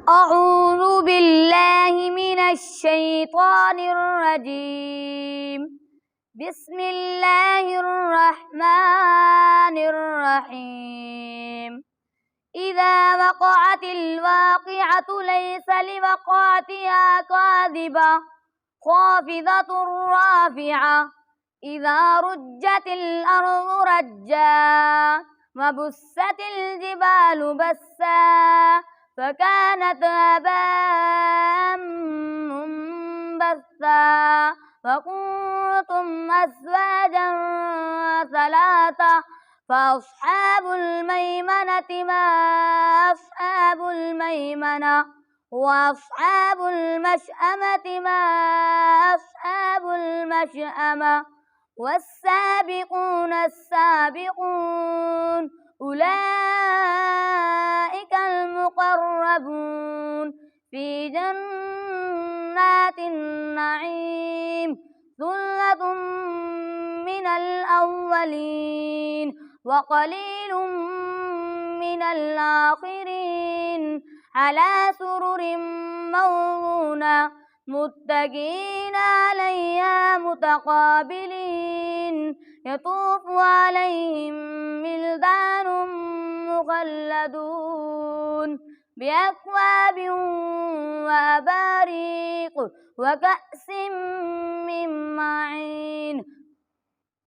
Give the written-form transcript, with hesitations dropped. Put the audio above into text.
أعوذ بالله من الشيطان الرجيم. بسم الله الرحمن الرحيم. إذا وقعت الواقعة ليس لوقعتها كاذبة خافضة رافعة. إذا رجت الأرض رجا وبست الجبال بسا فكانت هباء منبثا وكنتم أزواجا ثلاثة فأصحاب الميمنة ما أصحاب الميمنة وأصحاب المشأمة ما أصحاب المشأمة والسابقون السابقون أولئك المقربون في جنات النعيم ثلة من الأولين وقليل من الآخرين على سرر موضونة متكئين عليها متقابلين يطوف عليهم ولدان مخلدون بأكواب وأباريق وكأس من معين